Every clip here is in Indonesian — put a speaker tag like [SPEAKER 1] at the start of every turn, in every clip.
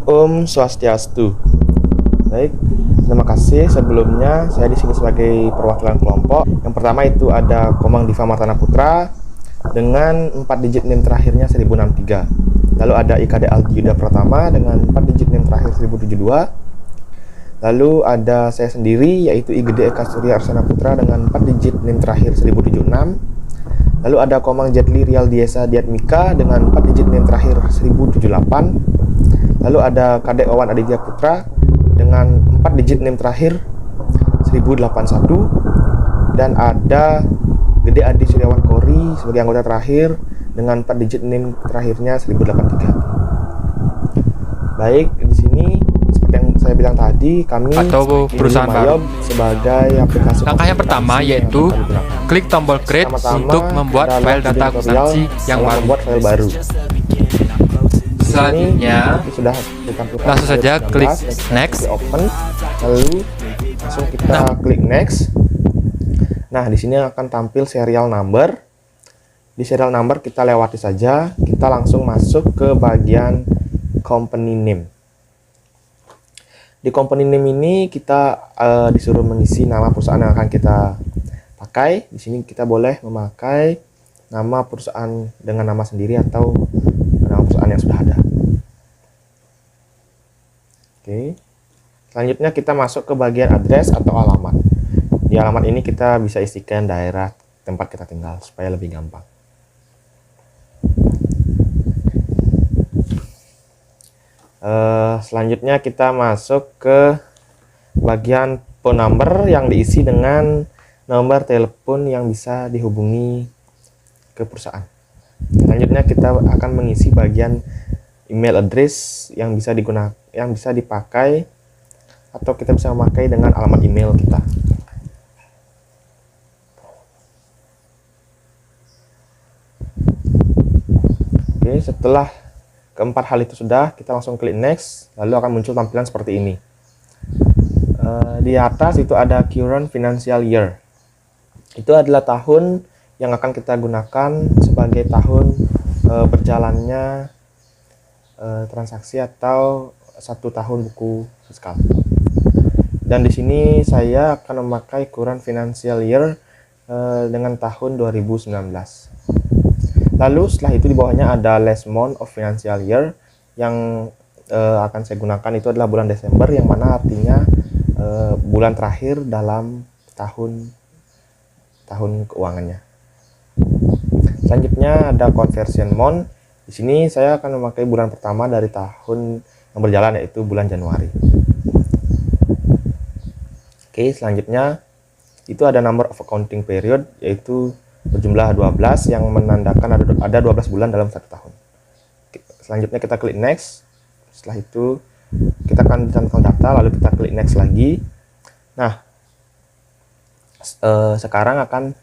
[SPEAKER 1] Om Swastiastu. Baik, terima kasih. Sebelumnya saya di sini sebagai perwakilan kelompok. Yang pertama itu ada Komang Diva Martana Putra dengan 4 digit NIM terakhirnya 1063. Lalu ada IKD Aldi Yuda Pratama dengan 4 digit NIM terakhir 1072. Lalu ada saya sendiri yaitu IGD Eka Surya Arsana Putra dengan 4 digit NIM terakhir 1076. Lalu ada Komang Jetli Rial Diesa Diatmika dengan 4 digit NIM terakhir 1078. Lalu ada Kadek Wawan Aditya Putra dengan 4 digit NIM terakhir 1081. Dan ada Gede Adi Suryawan Kori sebagai anggota terakhir dengan 4 digit NIM terakhirnya 1083. Baik, di sini seperti yang saya bilang tadi, kami
[SPEAKER 2] atau perusahaan baru.
[SPEAKER 1] Sebagai aplikasi.
[SPEAKER 2] Langkah yang pertama yaitu klik tombol create untuk membuat file data akuntansi yang baru.
[SPEAKER 1] Membuat file baru.
[SPEAKER 2] Selanjutnya,
[SPEAKER 1] sudah
[SPEAKER 2] langsung saja klik next.
[SPEAKER 1] Open, lalu langsung kita klik next. Nah, di sini akan tampil serial number. Di serial number kita lewati saja. Kita langsung masuk ke bagian company name. Di company name ini kita disuruh mengisi nama perusahaan yang akan kita pakai. Di sini kita boleh memakai nama perusahaan dengan nama sendiri atau nama perusahaan yang sudah ada. Oke. Selanjutnya kita masuk ke bagian address atau alamat. Di alamat ini kita bisa isikan daerah tempat kita tinggal supaya lebih gampang. Selanjutnya kita masuk ke bagian phone number yang diisi dengan nomor telepon yang bisa dihubungi ke perusahaan. Selanjutnya kita akan mengisi bagian email address yang bisa digunakan, yang bisa dipakai atau kita bisa memakai dengan alamat email kita. Oke, setelah keempat hal itu sudah, kita langsung klik next, lalu akan muncul tampilan seperti ini. Di atas itu ada current financial year. Itu adalah tahun yang akan kita gunakan sebagai tahun berjalannya transaksi atau 1 tahun buku fiskal. Dan di sini saya akan memakai current financial year dengan tahun 2019. Lalu setelah itu di bawahnya ada last month of financial year yang akan saya gunakan itu adalah bulan Desember, yang mana artinya bulan terakhir dalam tahun keuangannya. Selanjutnya ada conversion month. Di sini saya akan memakai bulan pertama dari tahun yang berjalan, yaitu bulan Januari. Oke, selanjutnya itu ada number of accounting period, yaitu berjumlah 12 yang menandakan ada 12 bulan dalam 1 tahun. Selanjutnya kita klik next. Setelah itu kita akan cantumkan data, lalu kita klik next lagi. Nah, sekarang akan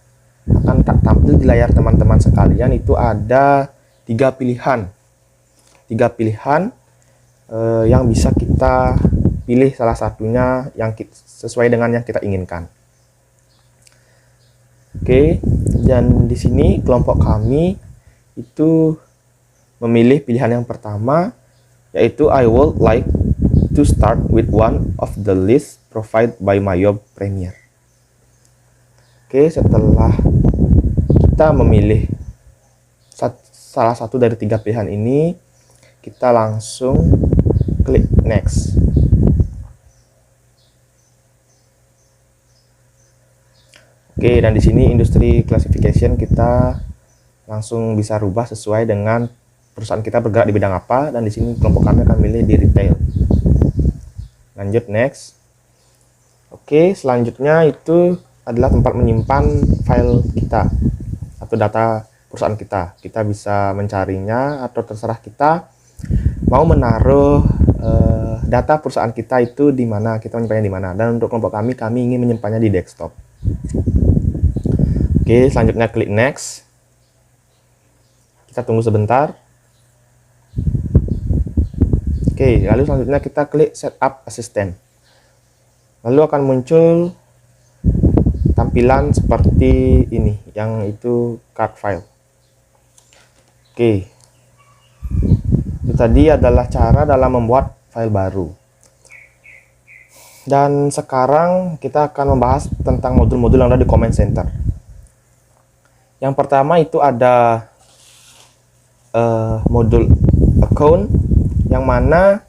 [SPEAKER 1] tampil di layar teman-teman sekalian itu ada 3 pilihan yang bisa kita pilih salah satunya yang sesuai dengan yang kita inginkan. Oke, dan di sini kelompok kami itu memilih pilihan yang pertama, yaitu I would like to start with one of the list provided by Mayob Premier. Oke, setelah kita memilih salah satu dari 3 pilihan ini, kita langsung klik next. Oke, dan di sini industri classification kita langsung bisa rubah sesuai dengan perusahaan kita bergerak di bidang apa, dan di sini kelompok kami akan milih di retail. Lanjut next. Oke, selanjutnya itu adalah tempat menyimpan file kita atau data perusahaan kita. Kita bisa mencarinya atau terserah kita mau menaruh data perusahaan kita itu di mana, kita menyimpannya di mana. Dan untuk kelompok kami ingin menyimpannya di desktop. Oke, selanjutnya klik next. Kita tunggu sebentar. Oke, lalu selanjutnya kita klik setup assistant. Lalu akan muncul tampilan seperti ini, yang itu card file. Oke, itu tadi adalah cara dalam membuat file baru. Dan sekarang kita akan membahas tentang modul-modul yang ada di Command Center. Yang pertama itu ada modul account, yang mana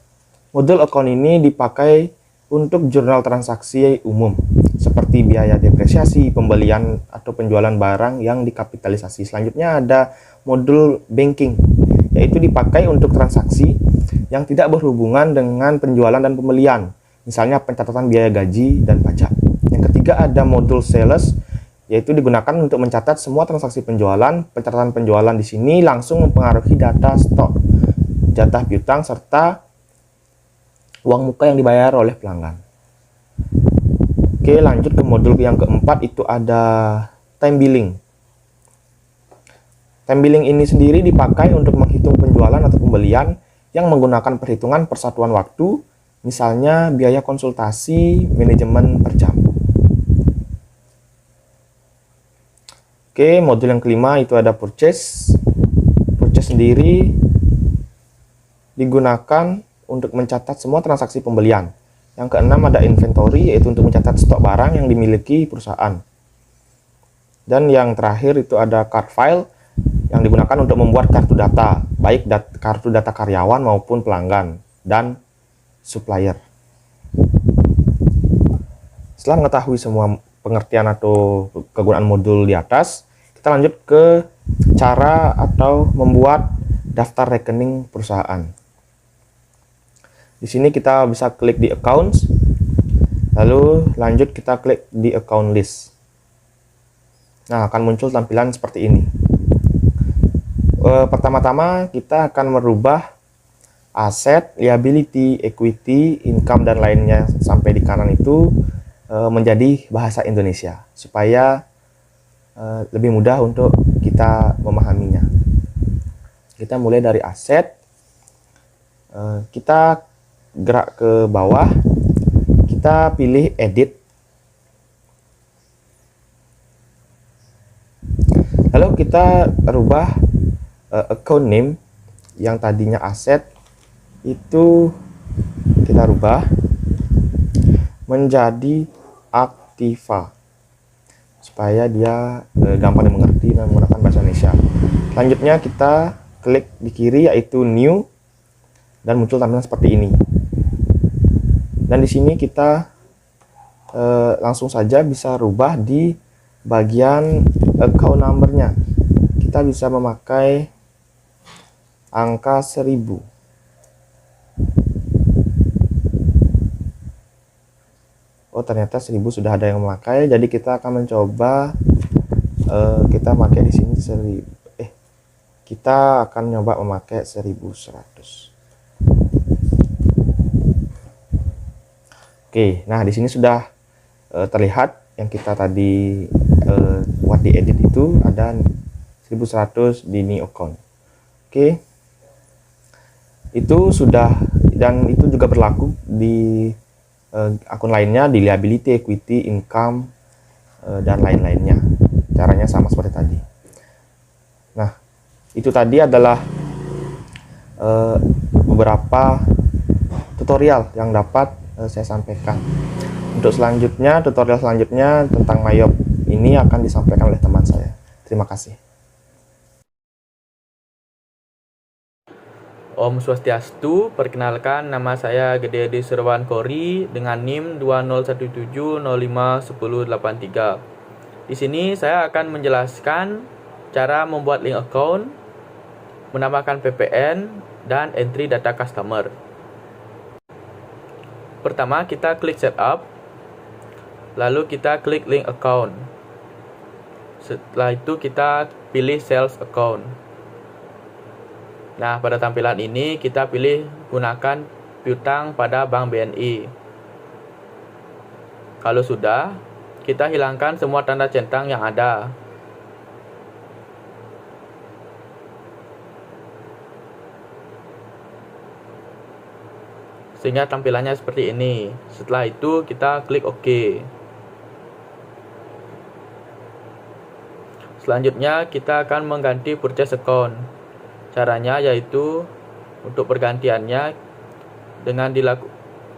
[SPEAKER 1] modul account ini dipakai untuk jurnal transaksi umum seperti biaya depresiasi, pembelian atau penjualan barang yang dikapitalisasi. Selanjutnya ada modul banking, yaitu dipakai untuk transaksi yang tidak berhubungan dengan penjualan dan pembelian, misalnya pencatatan biaya gaji dan pajak. Yang ketiga ada modul sales, yaitu digunakan untuk mencatat semua transaksi penjualan. Pencatatan penjualan di sini langsung mempengaruhi data stok, jatah piutang, serta uang muka yang dibayar oleh pelanggan. Oke, lanjut ke modul yang keempat, itu ada time billing. Time billing ini sendiri dipakai untuk menghitung penjualan atau pembelian yang menggunakan perhitungan persatuan waktu, misalnya biaya konsultasi manajemen per jam. Oke, modul yang kelima itu ada purchase. Purchase sendiri digunakan untuk mencatat semua transaksi pembelian. Yang keenam ada inventory, yaitu untuk mencatat stok barang yang dimiliki perusahaan. Dan yang terakhir itu ada card file, yang digunakan untuk membuat kartu data, baik kartu data karyawan maupun pelanggan dan supplier. Setelah mengetahui semua pengertian atau kegunaan modul di atas, kita lanjut ke cara atau membuat daftar rekening perusahaan. Di sini kita bisa klik di accounts, lalu lanjut kita klik di account list. Nah, akan muncul tampilan seperti ini. Pertama-tama kita akan merubah aset, liability, equity, income, dan lainnya sampai di kanan itu menjadi bahasa Indonesia, supaya lebih mudah untuk kita memahaminya. Kita mulai dari aset, kita gerak ke bawah, kita pilih edit, lalu kita rubah account name yang tadinya aset itu kita rubah menjadi aktiva, supaya dia gampang dimengerti dan menggunakan bahasa Indonesia. Selanjutnya kita klik di kiri yaitu new, dan muncul tampilan seperti ini. Dan di sini kita langsung saja bisa rubah di bagian account number-nya. Kita bisa memakai angka 1000. Oh, ternyata 1000 sudah ada yang memakai, jadi kita akan mencoba kita pakai di sini 1000. Kita akan coba memakai 1100. Oke, nah di sini sudah terlihat yang kita tadi buat di edit itu ada 1100 di new account. Oke, itu sudah, dan itu juga berlaku di akun lainnya, di liability, equity, income, dan lain-lainnya. Caranya sama seperti tadi. Nah, itu tadi adalah beberapa tutorial yang dapat saya sampaikan. Untuk selanjutnya, tutorial selanjutnya tentang Mayop ini akan disampaikan oleh teman saya. Terima kasih.
[SPEAKER 3] Om Swastiastu, perkenalkan nama saya Gede Edi Surwan Kori dengan NIM 2017051083. Di sini saya akan menjelaskan cara membuat link account, menambahkan VPN, dan entry data customer. Pertama, kita klik setup, lalu kita klik link account. Setelah itu kita pilih sales account. Nah, pada tampilan ini kita pilih gunakan piutang pada Bank BNI. Kalau sudah, kita hilangkan semua tanda centang yang ada. Sehingga tampilannya seperti ini. Setelah itu kita klik OK. Selanjutnya kita akan mengganti purchase account. Caranya yaitu untuk pergantiannya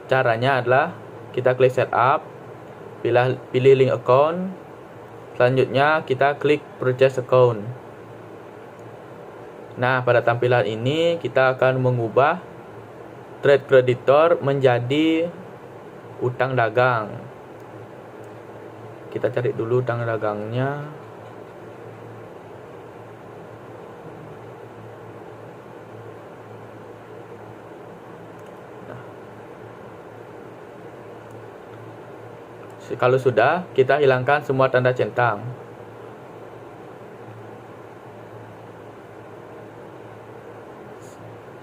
[SPEAKER 3] Caranya adalah kita klik setup, pilih link account, selanjutnya kita klik purchase account. Nah, pada tampilan ini kita akan mengubah trade creditor menjadi utang dagang. Kita cari dulu utang dagangnya. Kalau sudah, kita hilangkan semua tanda centang.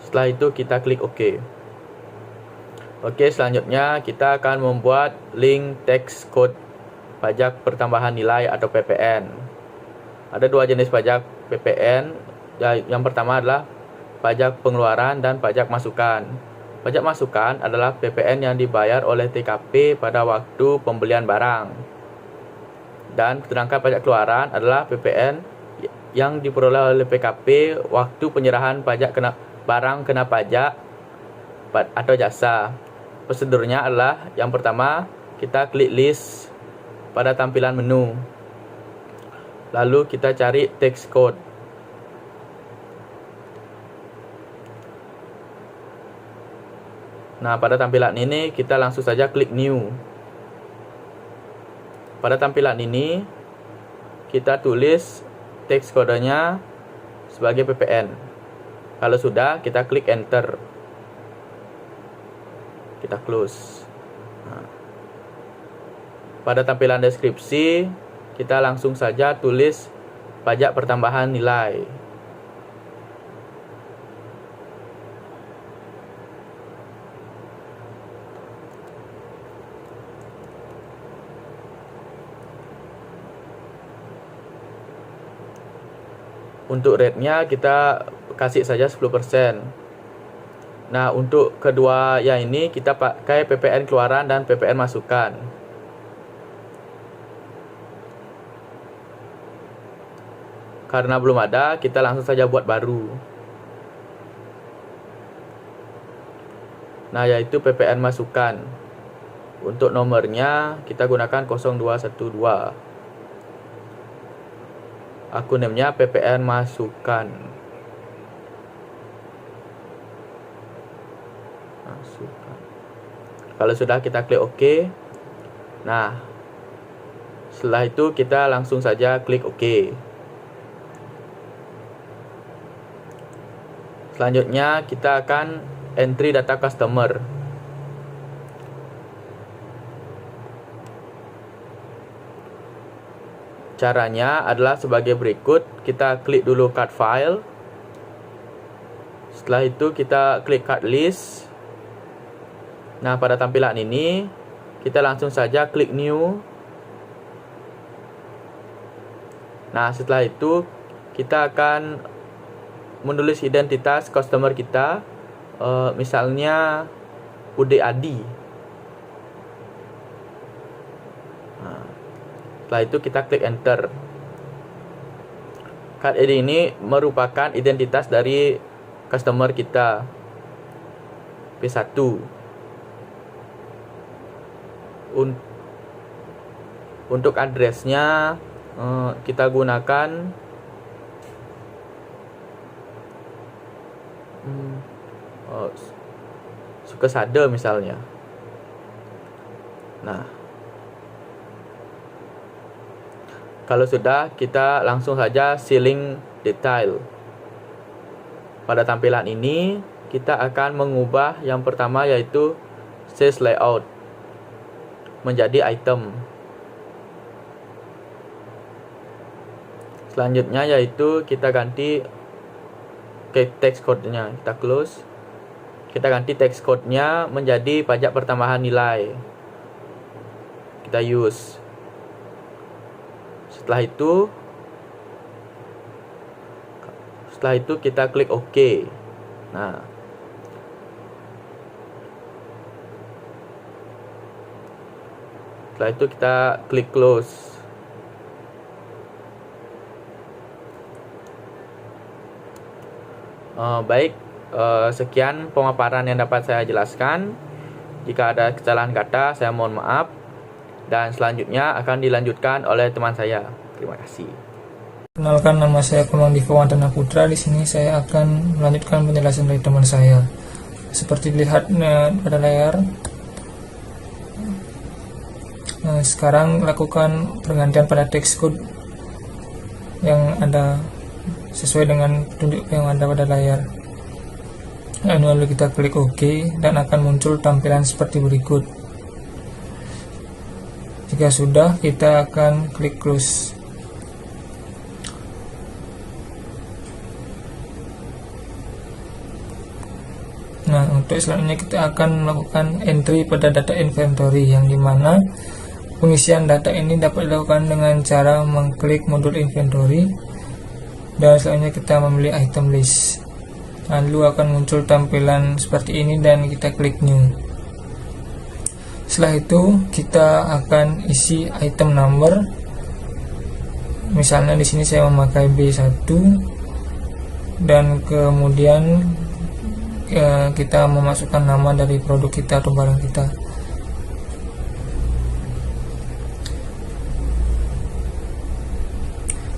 [SPEAKER 3] Setelah itu kita klik OK. Oke, selanjutnya kita akan membuat link tax code pajak pertambahan nilai atau PPN. Ada dua jenis pajak PPN. Yang pertama adalah pajak pengeluaran dan pajak masukan. Pajak masukan adalah PPN yang dibayar oleh TKP pada waktu pembelian barang. Dan sedangkan pajak keluaran adalah PPN yang diperoleh oleh PKP waktu penyerahan barang kena pajak atau jasa. Prosedurnya adalah yang pertama, kita klik list pada tampilan menu. Lalu kita cari tax code. Nah, pada tampilan ini kita langsung saja klik new. Pada tampilan ini kita tulis teks kodenya sebagai PPN. Kalau sudah, kita klik enter. Kita close. Nah, pada tampilan deskripsi kita langsung saja tulis pajak pertambahan nilai. Untuk rate-nya kita kasih saja 10%. Nah, untuk kedua yang ini kita pakai PPN keluaran dan PPN masukan. Karena belum ada, kita langsung saja buat baru. Nah, yaitu PPN masukan. Untuk nomornya kita gunakan 0212. Akun name-nya PPN masukan. Kalau sudah, kita klik OK. Nah, setelah itu kita langsung saja klik OK. Selanjutnya kita akan entry data customer. Caranya adalah sebagai berikut. Kita klik dulu card file. Setelah itu kita klik card list. Nah, pada tampilan ini kita langsung saja klik new. Nah, setelah itu kita akan menulis identitas customer kita, misalnya Ude Adi. Nah, setelah itu kita klik enter. Card ID ini merupakan identitas dari customer kita, P1. Untuk addressnya kita gunakan Sukesada misalnya. Nah, kalau sudah, kita langsung saja sealing detail. Pada tampilan ini kita akan mengubah yang pertama, yaitu sales layout menjadi item. Selanjutnya yaitu kita ganti text code-nya. Kita close. Kita ganti text code-nya menjadi pajak pertambahan nilai. Kita use. Setelah itu kita klik OK. Nah, setelah itu kita klik close. Baik, Sekian pemaparan yang dapat saya jelaskan. Jika ada kesalahan kata, saya mohon maaf. Dan selanjutnya akan dilanjutkan oleh teman saya. Terima kasih.
[SPEAKER 4] Kenalkan, nama saya Komang Diva Wantana Putra. Di sini saya akan melanjutkan penjelasan dari teman saya. Seperti dilihat pada layar, sekarang lakukan pergantian pada text code yang ada sesuai dengan petunjuk yang ada pada layar. Lalu kita klik OK dan akan muncul tampilan seperti berikut. Jika sudah, kita akan klik close. Nah, untuk selanjutnya kita akan melakukan entry pada data inventory, yang dimana pengisian data ini dapat dilakukan dengan cara mengklik modul inventory dan selanjutnya kita memilih item list. Lalu akan muncul tampilan seperti ini dan kita klik new. Setelah itu kita akan isi item number. Misalnya di sini saya memakai B1 dan kemudian kita memasukkan nama dari produk kita atau barang kita.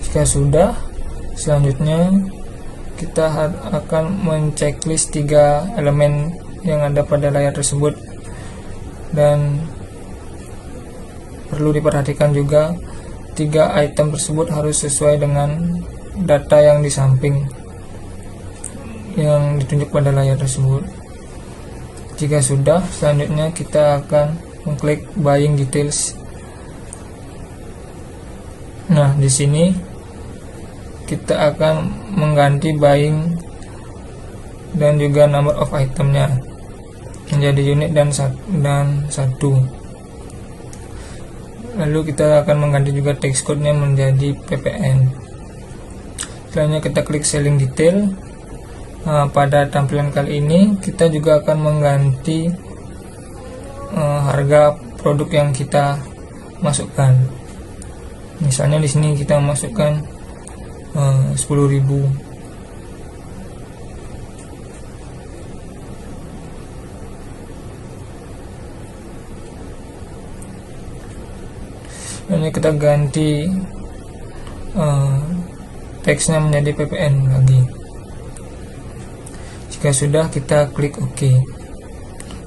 [SPEAKER 4] Jika sudah, selanjutnya kita akan menceklis 3 elemen yang ada pada layar tersebut, dan perlu diperhatikan juga 3 item tersebut harus sesuai dengan data yang di samping yang ditunjuk pada layar tersebut. Jika sudah, selanjutnya kita akan mengklik buying details. Nah, di sini kita akan mengganti buying dan juga number of itemnya menjadi unit dan 1. Lalu kita akan mengganti juga text code-nya menjadi ppn. Selanjutnya kita klik selling detail. Pada tampilan kali ini kita juga akan mengganti harga produk yang kita masukkan. Misalnya di sini kita masukkan 10.000. Ini kita ganti teksnya menjadi ppn lagi. Jika sudah, kita klik OK.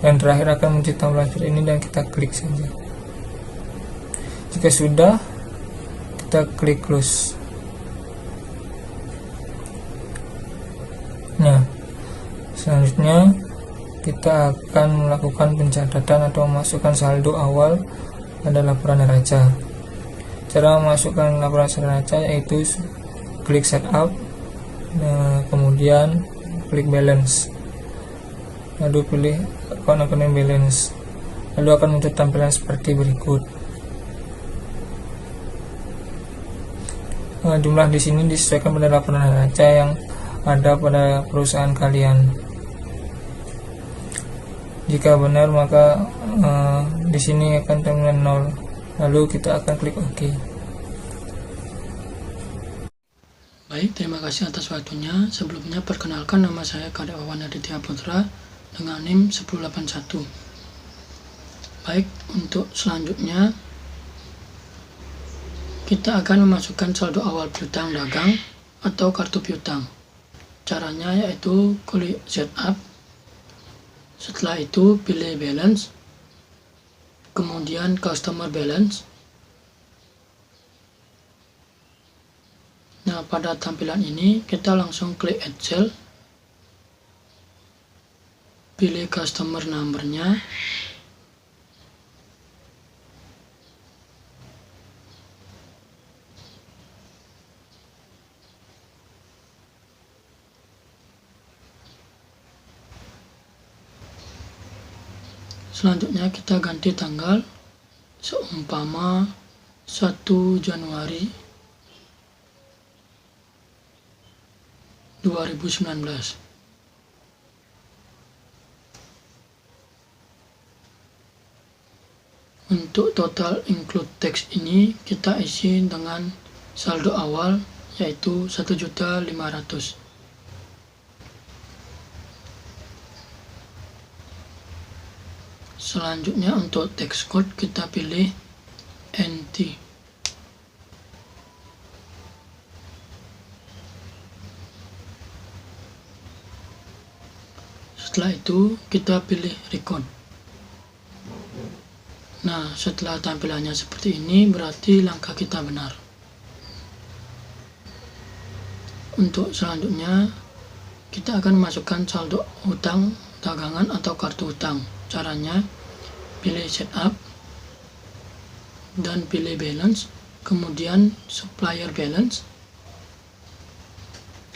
[SPEAKER 4] Dan terakhir akan muncul tampilan seperti ini dan kita klik saja. Jika sudah, kita klik close. Nah, selanjutnya kita akan melakukan pencatatan atau memasukkan saldo awal pada laporan neraca. Cara memasukkan laporan neraca yaitu klik setup, kemudian klik balance, lalu pilih account opening balance. Lalu akan muncul tampilan seperti berikut. Jumlah di sini disesuaikan pada laporan neraca yang ada pada perusahaan kalian. Jika benar, maka di sini akan terminal 0. Lalu kita akan klik OK.
[SPEAKER 5] Baik, terima kasih atas waktunya. Sebelumnya perkenalkan, nama saya Karyawan Aditya Putra dengan NIM 1081. Baik, untuk selanjutnya kita akan memasukkan saldo awal piutang dagang atau kartu piutang. Caranya yaitu klik setup, setelah itu pilih balance, kemudian customer balance. Nah, pada tampilan ini kita langsung klik add cell, pilih customer number-nya, selanjutnya kita ganti tanggal, seumpama 1 Januari 2019. Untuk total include text ini kita isi dengan saldo awal yaitu 1.500.000. Selanjutnya untuk text code kita pilih NT. Setelah itu kita pilih record. Nah, setelah tampilannya seperti ini berarti langkah kita benar. Untuk selanjutnya kita akan masukkan saldo hutang dagangan atau kartu hutang. Caranya pilih setup dan pilih balance, kemudian supplier balance,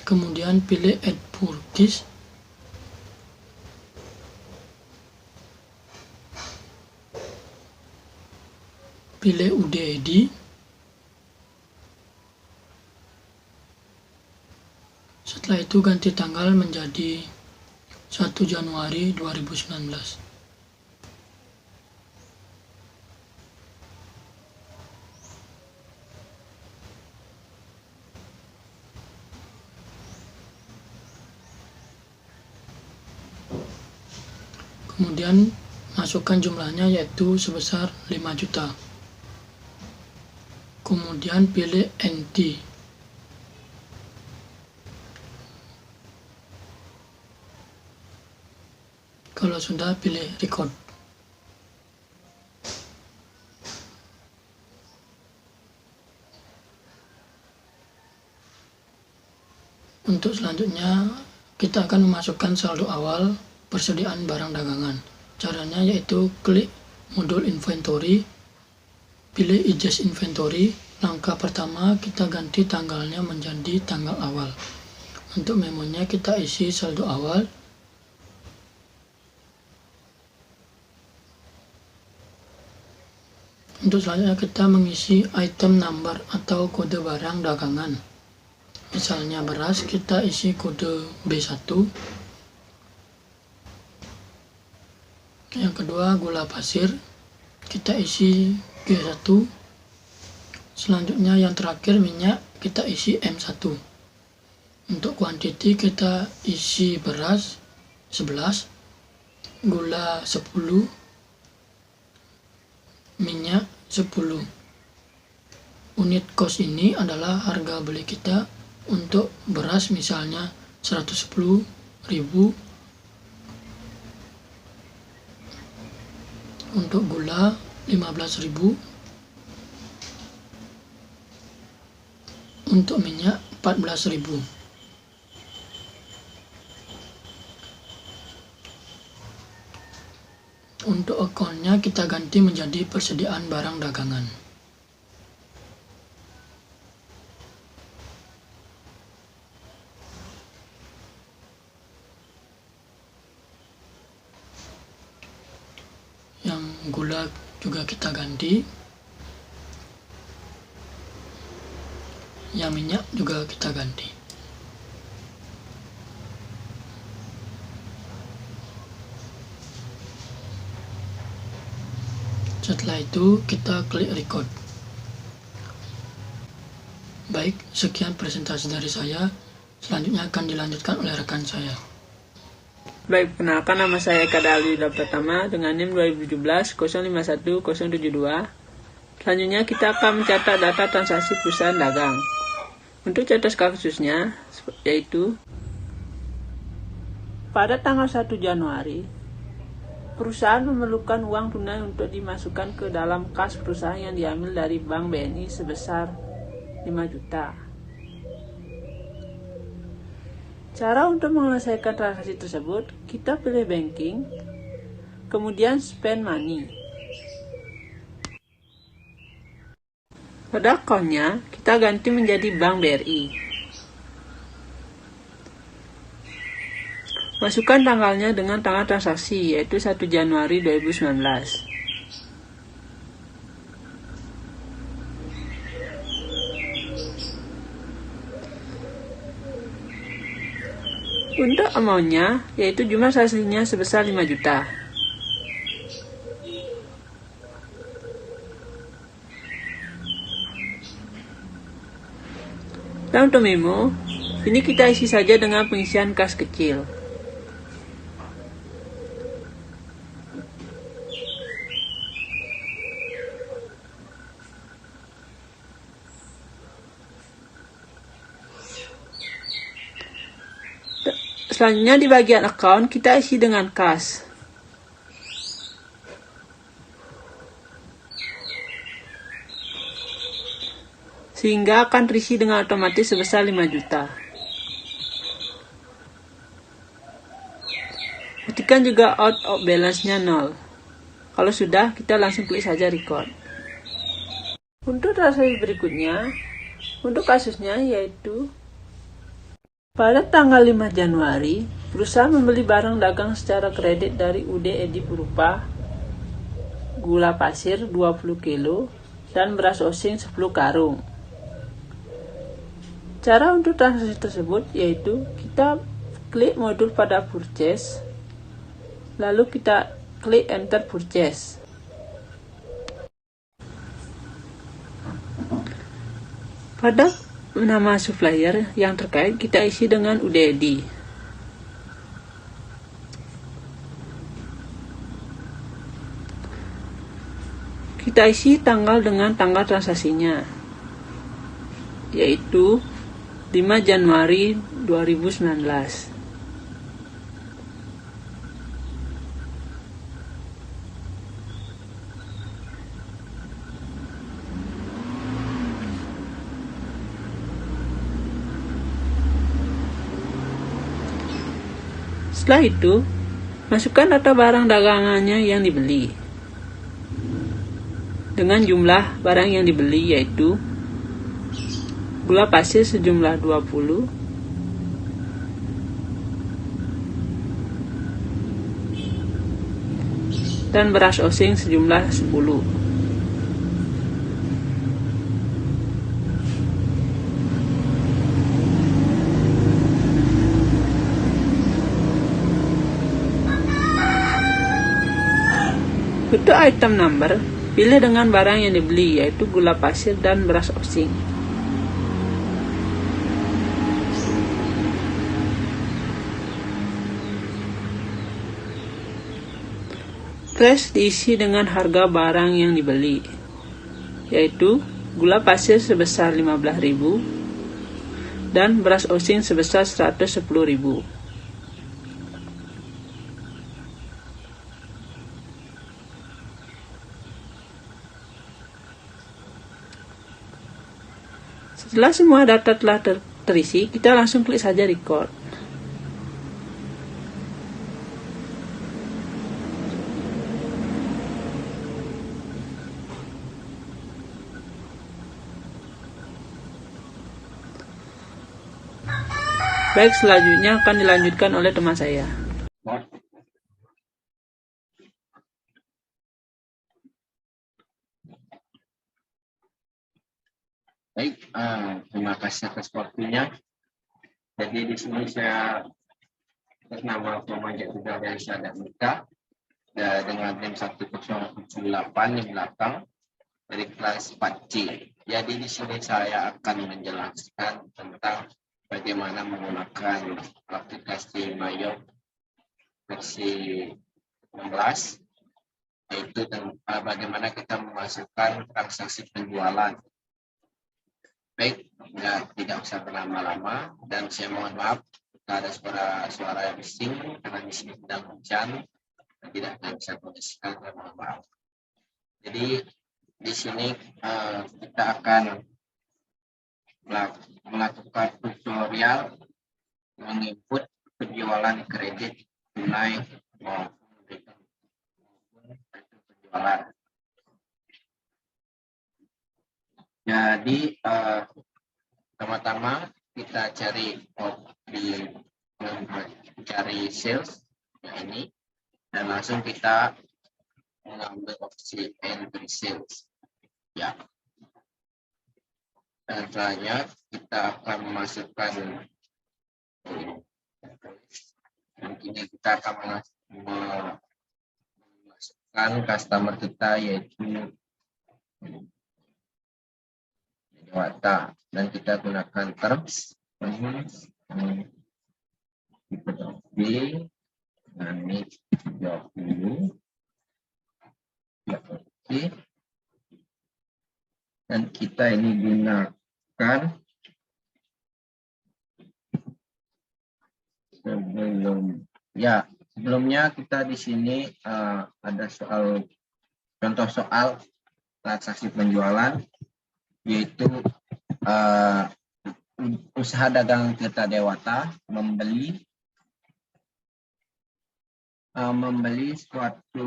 [SPEAKER 5] kemudian pilih add purchase, pilih UDID, setelah itu ganti tanggal menjadi 1 Januari 2019. Kemudian masukkan jumlahnya yaitu sebesar 5 juta. Kemudian pilih NT. Kalau sudah, pilih record. Untuk selanjutnya kita akan memasukkan saldo awal persediaan barang dagangan. Caranya yaitu klik modul inventory, pilih adjust inventory. Langkah pertama kita ganti tanggalnya menjadi tanggal awal. Untuk memonya kita isi saldo awal. Untuk selanjutnya kita mengisi item number atau kode barang dagangan. Misalnya beras, kita isi kode B1. Yang kedua gula pasir, kita isi G1. Selanjutnya yang terakhir minyak, kita isi M1. Untuk kuantiti kita isi beras 11, gula 10, minyak 10. Unit cost ini adalah harga beli kita. Untuk beras misalnya 110.000, untuk gula 15.000, untuk minyak 14.000. Untuk akunnya kita ganti menjadi persediaan barang dagangan. Yang gula juga kita ganti. Yang minyak juga kita ganti. Setelah itu kita klik record. Baik, sekian presentasi dari saya. Selanjutnya akan dilanjutkan oleh rekan saya.
[SPEAKER 6] Baik, perkenalkan nama saya Eka Dali Pratama dengan NIM 2017-051072. Selanjutnya kita akan mencatat data transaksi perusahaan dagang. Untuk catatan kasusnya yaitu pada tanggal 1 Januari, perusahaan memerlukan uang tunai untuk dimasukkan ke dalam kas perusahaan yang diambil dari Bank BNI sebesar 5 juta. Cara untuk menyelesaikan transaksi tersebut, kita pilih banking, kemudian spend money. Pada akunnya, kita ganti menjadi Bank BRI. Masukkan tanggalnya dengan tanggal transaksi, yaitu 1 Januari 2019. Untuk amountnya, yaitu jumlah transaksinya sebesar 5 juta. Dan untuk memo, ini kita isi saja dengan pengisian kas kecil. Selanjutnya di bagian account kita isi dengan kas. Sehingga akan terisi dengan otomatis sebesar 5 juta. Ketikkan juga out of balance-nya 0. Kalau sudah, kita langsung klik saja record. Untuk transaksi berikutnya, untuk kasusnya yaitu pada tanggal 5 Januari, perusahaan membeli barang dagang secara kredit dari UD Edi berupa gula pasir 20 kg dan beras osing 10 karung. Cara untuk transaksi tersebut yaitu kita klik modul pada purchase, lalu kita klik enter purchase. Pada nama supplier yang terkait kita isi dengan UDEDI. Kita isi tanggal dengan tanggal transaksinya, yaitu 5 Januari 2019. Setelah itu, masukkan data barang dagangannya yang dibeli dengan jumlah barang yang dibeli, yaitu gula pasir sejumlah 20, dan beras osing sejumlah 10. Untuk item number, pilih dengan barang yang dibeli, yaitu gula pasir dan beras osing. Trash diisi dengan harga barang yang dibeli, yaitu gula pasir sebesar 15.000 dan beras osing sebesar 110.000. Setelah semua data telah terisi, kita langsung klik saja record. Baik, selanjutnya akan dilanjutkan oleh teman saya.
[SPEAKER 7] Baik, terima kasih atas waktunya. Jadi di sini saya atas nama Pemanjat Tunggal dari Syahadat Nikah dengan NIM 1078 di belakang dari kelas 4C. Jadi di sini saya akan menjelaskan tentang bagaimana menggunakan aplikasi Mayop versi 16, yaitu bagaimana kita memasukkan transaksi penjualan. Baik, tidak usah berlama-lama dan saya mohon maaf jika ada suara bising karena di sini sedang hujan dan tidak bisa kondisikan, saya mohon maaf. Jadi di sini kita akan melakukan tutorial menginput penjualan kredit tunai maupun penjualan. Jadi pertama-tama kita cari sales ya ini, dan langsung kita mengambil opsi entry sales ya. Dan selanjutnya kita akan memasukkan ini, kita akan memasukkan customer kita yaitu Dewata, dan kita gunakan terms tipe pilih dan ini jawab dulu ya, oke. Dan kita ini gunakan Sebelumnya kita di sini ada contoh soal transaksi penjualan, yaitu usaha dagang Tirta Dewata membeli suatu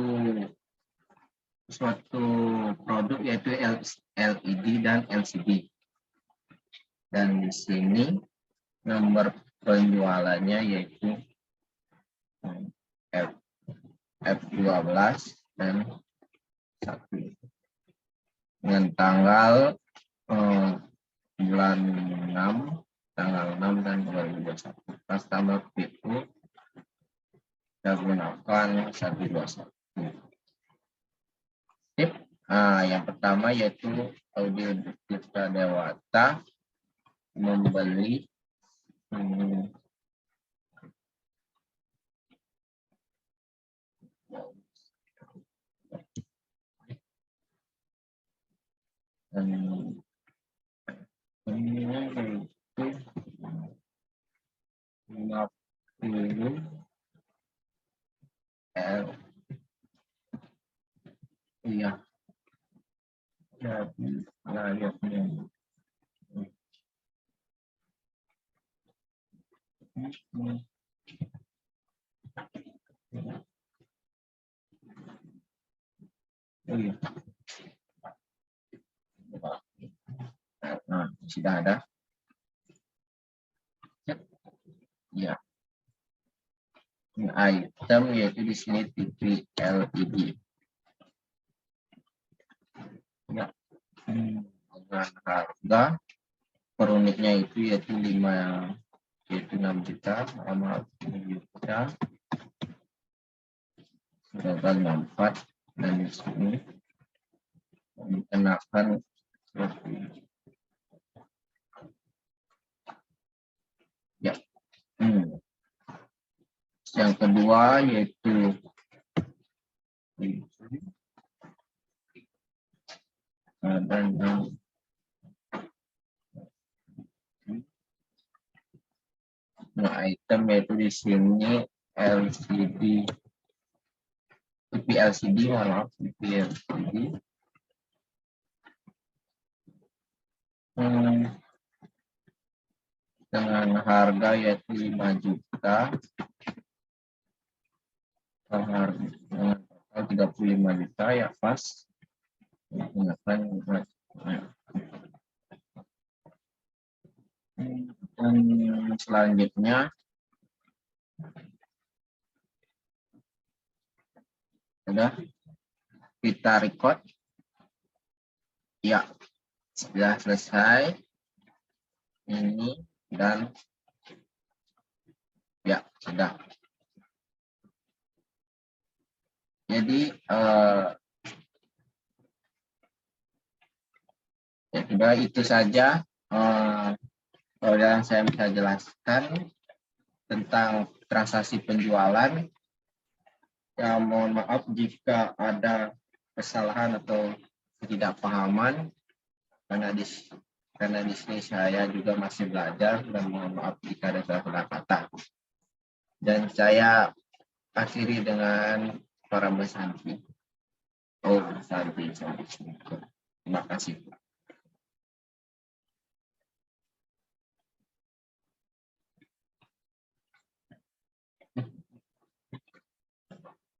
[SPEAKER 7] produk, yaitu LED dan LCD. Dan di sini nomor penjualannya yaitu F12 dan 1 dengan tanggal bulan 6 dan 2021. Customer PO kita gunakan 121. Yang pertama yaitu Audio Tirta Dewata membeli sudah ada. Ya. Item yaitu di sini TV LED. Ya. Dengan harga per unitnya itu yaitu 6 juta sama 7 juta. Sudah 4 dan di sini dikenakan ya. Yang kedua yaitu item yaitu di sini LCD, TV LCD, dengan harga yaitu 5 juta, harga 35 juta ya pas. Dan selanjutnya ada kita record. Ya, sudah selesai ini dan ya sudah. Jadi ya sudah, itu saja yang saya bisa jelaskan tentang transaksi penjualan. Ya, mohon maaf jika ada kesalahan atau ketidakpahaman, karena di sini saya juga masih belajar, dan mohon maaf jika ada salah kata. Dan saya akhiri dengan para bersanti. Terima kasih.